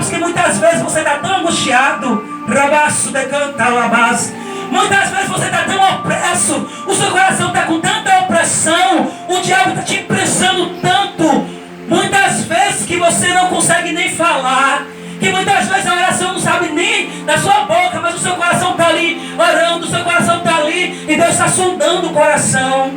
sabemos que muitas vezes você está tão angustiado, rabaço de canta labás. Muitas vezes você está tão opresso, o seu coração está com tanta opressão, o diabo está te impressionando tanto, muitas vezes que você não consegue nem falar, que muitas vezes a oração não sabe nem da sua boca, mas o seu coração está ali orando, o seu coração está ali, e Deus está sondando o coração.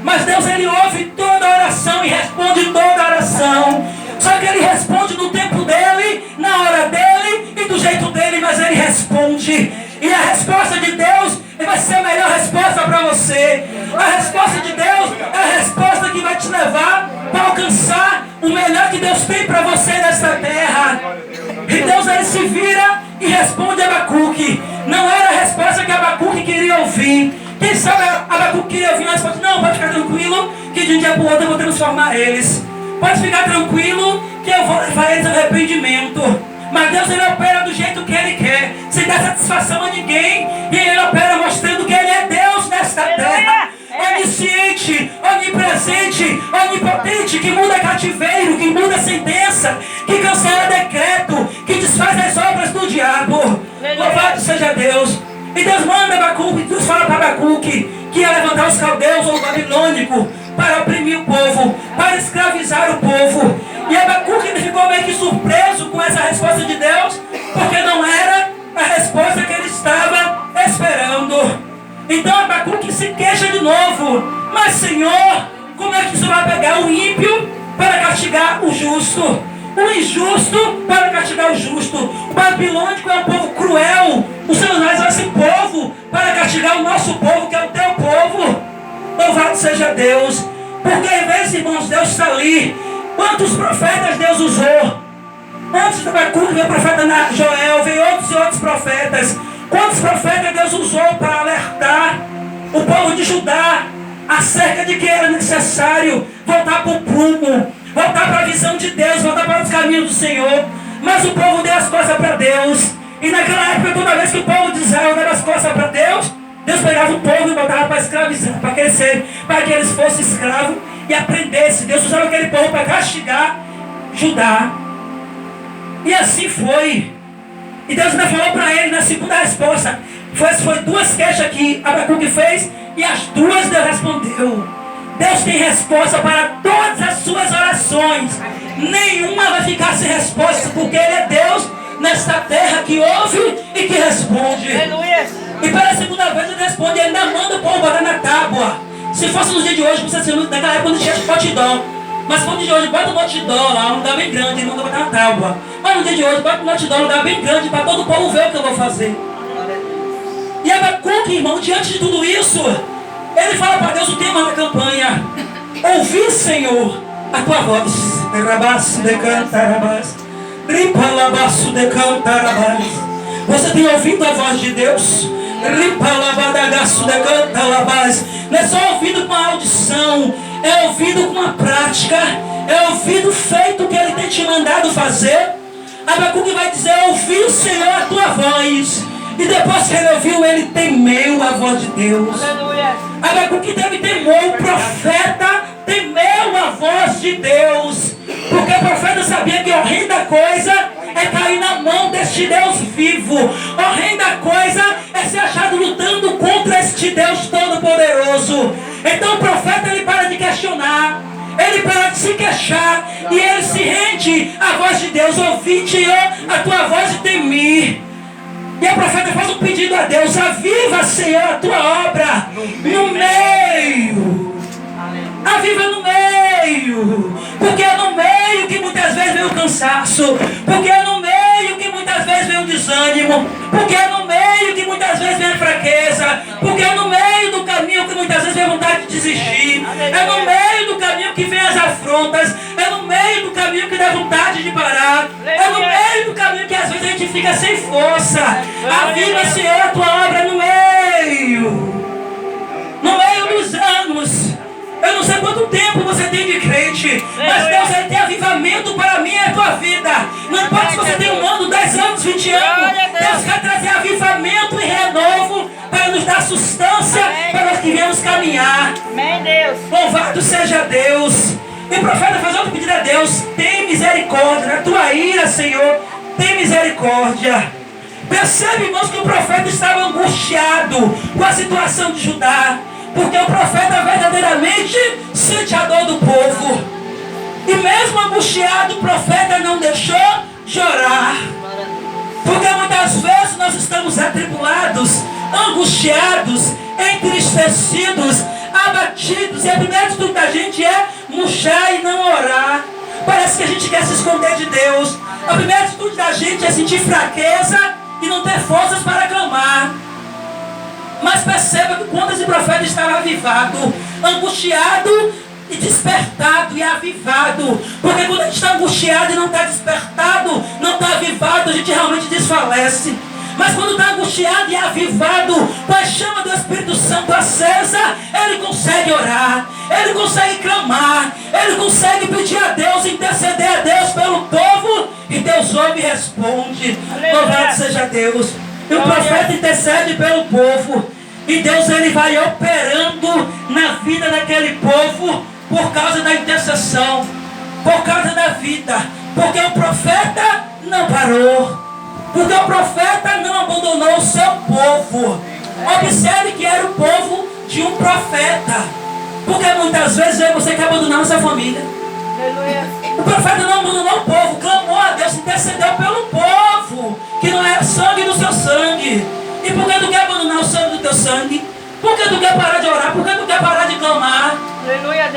Mas Deus, Ele ouve toda a oração e responde toda a oração. Só que Ele responde no tempo dEle, na hora dEle e do jeito dEle, mas Ele responde. E a resposta de Deus vai ser a melhor resposta para você. A resposta de Deus é a resposta que vai te levar para alcançar o melhor que Deus tem para você nesta terra. E Deus, Ele se vira e responde a Abacuque. Não era a resposta que Abacuque queria ouvir. Quem sabe Abacuque queria ouvir uma resposta: não, pode ficar tranquilo, que de um dia para o outro eu vou transformar eles. Pode ficar tranquilo, que eu vou levar eles ao arrependimento. Mas Deus, Ele opera do jeito que Ele quer, sem dar satisfação a ninguém. E Ele opera mostrando que Ele é Deus nesta terra. Onisciente, onipresente, onipotente, que muda cativeiro, que muda sentença, que cancela decreto, que desfaz as obras do diabo. Louvado seja Deus. E Deus manda Abacuque, Deus fala para Abacuque que ia levantar os caldeus ou babilônicos para oprimir o povo, para escravizar o povo. E Abacuque, ele ficou meio que surpreso com essa resposta de Deus, porque não era a resposta que ele estava esperando. Então Abacuque se queixa de novo: mas Senhor, como é que você vai pegar o ímpio para castigar o justo? O injusto para castigar o justo? O babilônico é um povo cruel. O Senhor usa esse povo para castigar o nosso povo, que é o teu povo. Louvado seja Deus. Porque às vezes, irmãos, Deus está ali. Quantos profetas Deus usou? Antes de Abacuque veio o profeta Joel, veio outros e outros profetas. Quantos profetas Deus usou para alertar o povo de Judá acerca de que era necessário voltar para o prumo, voltar para a visão de Deus, voltar para os caminhos do Senhor. Mas o povo deu as costas para Deus. E naquela época, toda vez que o povo de Israel dava as costas para Deus, Deus pegava o povo e botava para escravizar, para que eles fossem escravos e aprendessem. Deus usava aquele povo para castigar Judá. E assim foi. E Deus ainda falou para ele na segunda resposta. Foi duas queixas que Abacuque fez, e as duas Deus respondeu. Deus tem resposta para todas as suas orações. Nenhuma vai ficar sem resposta, porque Ele é Deus nesta terra que ouve e que responde. Aleluia. E pela segunda vez Ele responde, Ele ainda manda o povo botar na tábua. Se fosse no dia de hoje, precisa ser naquela época, não tinha potidão. Mas no dia de hoje, bota um notidão lá, um lugar bem grande, Ele manda botar na tábua. Mas no dia de hoje, bota um notidão, um lugar bem grande, para todo o povo ver o que eu vou fazer. E Abacuque, irmão, diante de tudo isso, ele fala para Deus o tema da campanha: ouvi, Senhor, a tua voz. Você tem ouvido a voz de Deus? Não é só ouvido com a audição, é ouvido com a prática, é ouvido feito o que Ele tem te mandado fazer. Abacuque vai dizer: ouvi, Senhor, a tua voz. E depois que ele ouviu, ele temeu a voz de Deus. Aleluia. Abacuque teve temor, o profeta temeu a voz de Deus. Porque o profeta sabia que horrenda coisa é cair na mão deste Deus vivo. Horrenda coisa é ser achado lutando contra este Deus todo-poderoso. Então o profeta, ele para de questionar, ele para de se queixar, e ele se rende à voz de Deus. Ouvi, Senhor, a tua voz e temi. E a profeta faz um pedido a Deus: aviva, Senhor, a tua obra no meio. Aviva no meio. Porque é no meio que muitas vezes vem o cansaço. Porque é no meio que muitas vezes vem o desânimo. Porque é no meio que muitas vezes vem a fraqueza. Porque é no meio do caminho que muitas vezes vem a vontade de desistir. É no meio do caminho que vem as afrontas. É no meio do caminho que dá vontade de parar. É no meio do caminho que às vezes a gente fica sem força. Aviva, Senhor, a tua obra no meio. No meio dos anos. Eu não sei quanto tempo você tem de crente, mas Deus, Ele tem avivamento para mim e a tua vida. Não importa se você tem 1 ano, 10 anos, 20 anos. Deus quer trazer avivamento e renovo para nos dar sustância, para nós que viemos caminhar. Louvado seja Deus. E o profeta faz outro pedido a Deus: tem misericórdia, na tua ira, Senhor, tem misericórdia. Percebe, irmãos, que o profeta estava angustiado com a situação de Judá, porque o profeta verdadeiramente sente a dor do povo. E mesmo angustiado, o profeta não deixou de orar. Porque muitas vezes nós estamos atribulados, angustiados, entristecidos, abatidos, e a primeira atitude da gente é murchar e não orar. Parece que a gente quer se esconder de Deus. A primeira atitude da gente é sentir fraqueza e não ter forças para clamar. Mas perceba que quando esse profeta estava avivado, angustiado e despertado e avivado, porque quando a gente está angustiado e não está despertado, não está avivado, a gente realmente desfalece. Mas quando está angustiado e avivado, com a chama do Espírito Santo acesa, ele consegue orar, ele consegue clamar, ele consegue pedir a Deus, interceder a Deus pelo povo, e Deus ouve e responde. Louvado seja Deus. E o profeta intercede pelo povo, e Deus ele vai operando na vida daquele povo por causa da intercessão, por causa da vida, porque o profeta não parou. Porque o profeta não abandonou o seu povo. Observe que era o povo de um profeta. Porque muitas vezes você quer abandonar a sua família. O profeta não abandonou o povo, clamou a Deus, intercedeu pelo povo, que não é sangue do seu sangue. E por que tu quer abandonar o sangue do teu sangue? Por que tu quer parar de orar? Por que tu quer parar de clamar?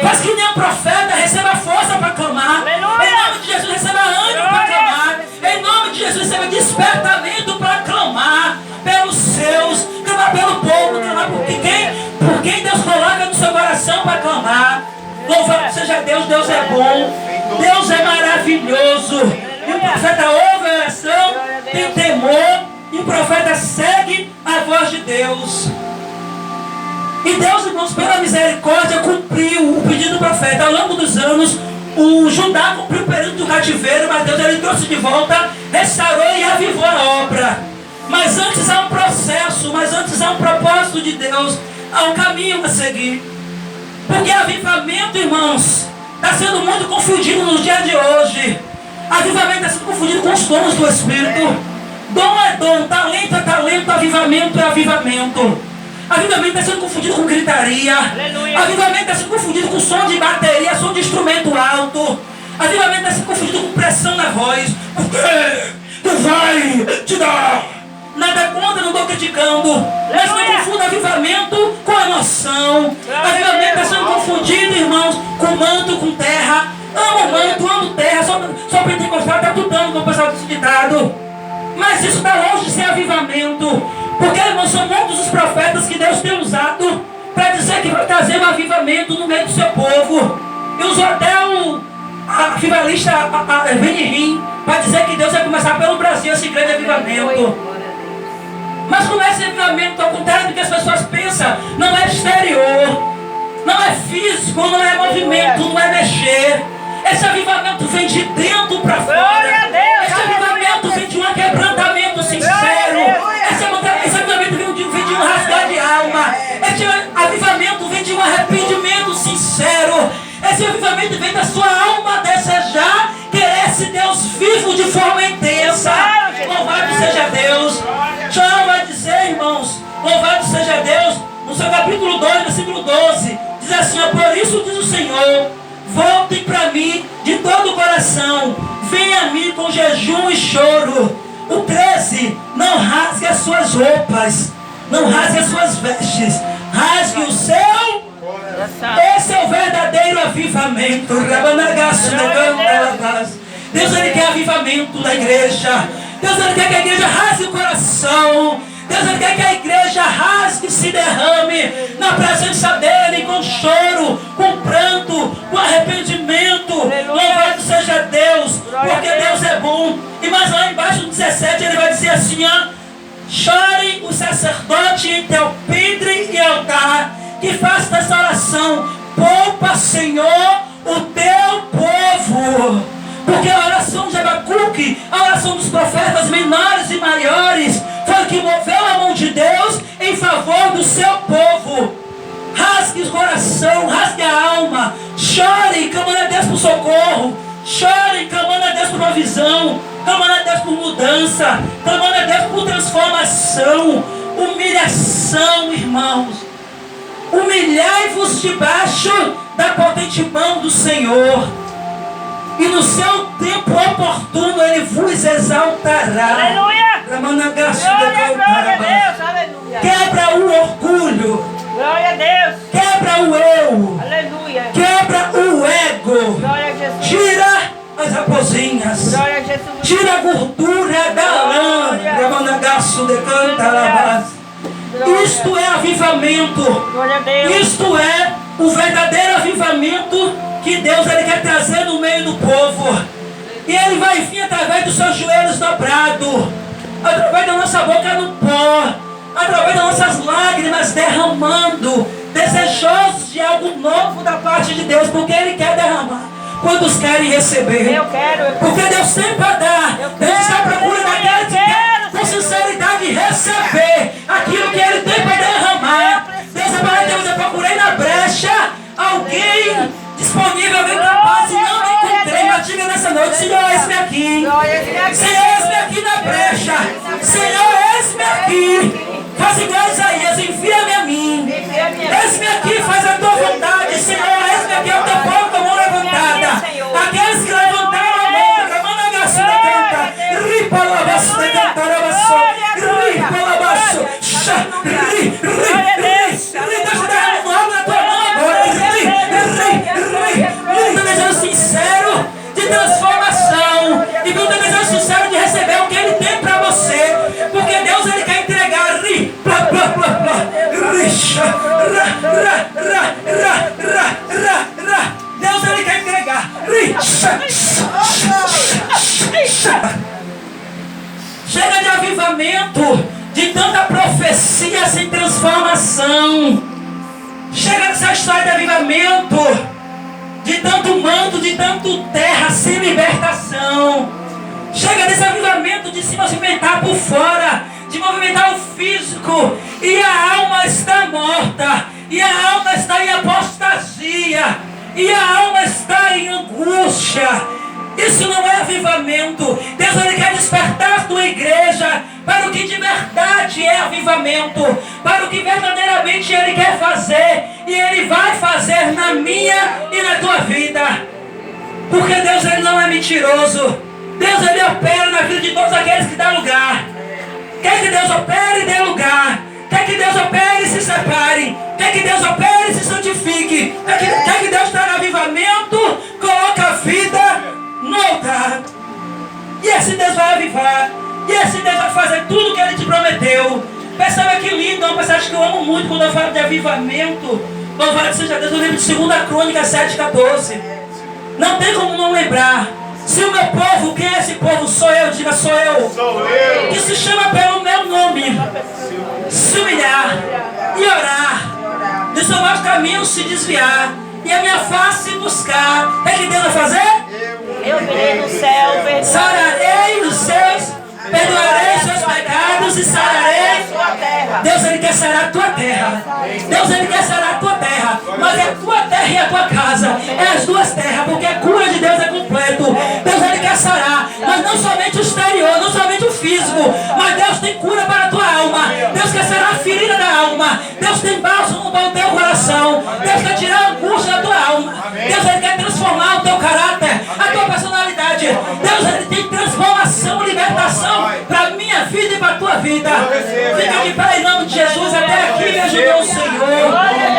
Mas que nem um profeta receba força para clamar. Em nome de Jesus, receba ânimo para clamar. Em nome de Jesus, receba despertamento para clamar pelos seus, clamar pelo povo, clamar por quem Deus coloca no seu coração para clamar. Louvado seja Deus, Deus é bom, Deus é maravilhoso. E o profeta ouve a oração, tem temor, e o profeta segue a voz de Deus. E Deus, irmãos, pela misericórdia, cumpriu o pedido do profeta. Ao longo dos anos, o Judá cumpriu o período do cativeiro, mas Deus ele trouxe de volta, restaurou e avivou a obra. Mas antes há um processo, mas antes há um propósito de Deus, há um caminho a seguir. Porque avivamento, irmãos, está sendo muito confundido nos dias de hoje. Avivamento está sendo confundido com os dons do Espírito. Dom é dom, talento é talento, avivamento é avivamento. Avivamento está sendo confundido com gritaria. Aleluia. Avivamento está sendo confundido com som de bateria, som de instrumento alto. Avivamento está sendo confundido com pressão na voz. Porque tu vai te dar. Nada contra, não estou criticando. Mas não confunda avivamento com emoção. Avivamento está sendo confundido, irmãos, com manto, com terra. Amo manto, amo terra. Só pentecostal está tutando, como o pessoal disse ditado. Mas isso está longe de ser avivamento. Porque, irmãos, são muitos os profetas que Deus tem usado para dizer que vai trazer um avivamento no meio do seu povo. E usou até o avivalista Benihim para dizer que Deus vai começar pelo Brasil esse grande avivamento. Mas como é esse avivamento, ao contrário do que as pessoas pensam, não é exterior, não é físico, não é movimento, não é mexer. Esse avivamento vem de dentro para fora. Esse avivamento vem de um quebrantamento sincero. Esse avivamento vem de um rasgar de alma. Esse avivamento vem de um arrependimento sincero. Esse avivamento vem da sua alma desejar querer esse Deus vivo de forma intensa. Louvado seja Deus. João vai dizer, irmãos, louvado seja Deus, no seu capítulo 2, versículo 12, diz assim: por isso diz o Senhor, voltem para mim de todo o coração, venha a mim com jejum e choro. O 13, não rasgue as suas roupas, não rasgue as suas vestes, rasgue o seu. Esse é o verdadeiro avivamento. Deus ele quer avivamento da igreja. Deus ele quer que a igreja rasgue o coração. Deus ele quer que a igreja rasgue e se derrame na presença dele, com choro, com pranto, com arrependimento. Louvado seja Deus, porque Deus é bom. E mais lá embaixo no 17 ele vai dizer assim: chorem o sacerdote em teu pedre e altar, que faça dessa oração: poupa, Senhor, o teu povo. Porque a oração de Abacuque, a oração dos profetas menores e maiores, foi o que moveu a mão de Deus em favor do seu povo. Rasgue o coração, rasgue a alma, chore clamando a Deus por socorro, chore clamando a Deus por provisão, clamando a Deus por mudança. mudança, clamando a Deus por transformação, humilhação, irmãos. Humilhai-vos debaixo da potente mão do Senhor, e no seu tempo oportuno Ele vos exaltará. Aleluia! Glória a Deus, aleluia! Quebra o orgulho. Glória a Deus! Quebra o eu. Aleluia! Quebra o ego. Glória a Jesus! Tira as raposinhas. Glória a Jesus! Tira a gordura da lã. Isto é avivamento. Glória a Deus! Isto é o verdadeiro avivamento que Deus ele quer trazer no meio do povo. E Ele vai vir através dos seus joelhos dobrados, através da nossa boca no pó, através das nossas lágrimas derramando, desejosos de algo novo da parte de Deus, porque Ele quer derramar. Quantos querem receber? Eu quero. Porque Deus sempre dá. Deus está à procura daqueles que querem com sinceridade receber aquilo que Ele tem para derramar. Deus eu procurei na brecha alguém disponível, alguém capaz, e não me encontrei. Mas diga nessa noite: Senhor, eis-me aqui. Senhor, eis-me aqui na brecha. Senhor, eis-me aqui. Faz igual a Isaías, envia-me a mim. Eis-me aqui, faz a tua vontade. Senhor, eis-me aqui, é o teu povo com a mão levantada. Aqueles que levantaram a mão, chamando a graça da canta. Ripa la baixo da cantar a baixo. Ripa la baixo. Deixa eu dar um algo na tua mão agora. Um desejo sincero de transformação. E um desejo sincero de receber o que Ele tem para você. Porque Deus Ele quer entregar. Deus Ele quer entregar. Chega de avivamento, de tanta profecia sem transformação. Chega dessa história de avivamento, de tanto manto, de tanto terra sem libertação. Chega desse avivamento de se movimentar por fora, de movimentar o físico, e a alma está morta, e a alma está em apostasia, e a alma está em angústia. Isso não é avivamento. Deus Ele quer despertar a tua igreja para o que de verdade é avivamento, para o que verdadeiramente Ele quer fazer, e Ele vai fazer na minha e na tua vida. Porque Deus Ele não é mentiroso. Deus Ele opera na vida de todos aqueles que dá lugar. Quer que Deus opere e dê lugar. Quer que Deus opere e se separe. Quer que Deus opere e se santifique. Quer que Deus traga avivamento, coloque a vida no altar. E esse Deus vai avivar. E esse Deus vai fazer tudo o que Ele te prometeu. Perceba que lindo, é uma passagem que eu amo muito quando eu falo de avivamento. Louvado seja Deus, eu lembro de 2 Crônicas 7,14. Não tem como não lembrar. Se o meu povo, quem é esse povo? Sou eu, diga sou eu. Sou eu. Que se chama pelo meu nome, se humilhar e orar, de seu mau caminho se desviar, e a minha face buscar. É que Deus vai fazer? Eu virei no céu, sararei os seus, perdoarei os seus pecados e sararei sua terra. Deus Ele quer sarar a tua terra. Deus Ele quer sarar a tua terra. Mas é a tua terra e a tua casa. É as duas terras, porque a cura de Deus é completo. Deus Ele quer sarar, mas não somente o exterior, não somente o físico, mas Deus tem cura para a tua alma. Deus quer sarar a ferida da alma. Deus tem bálsamo para o teu coração. Deus quer tirar a angústia da tua alma. Deus Ele quer transformar o teu caráter, a tua personalidade. Deus Ele tem transformação, libertação para a minha vida e para a tua vida. Fica de pé em nome de Jesus. Até aqui me ajudou o Senhor.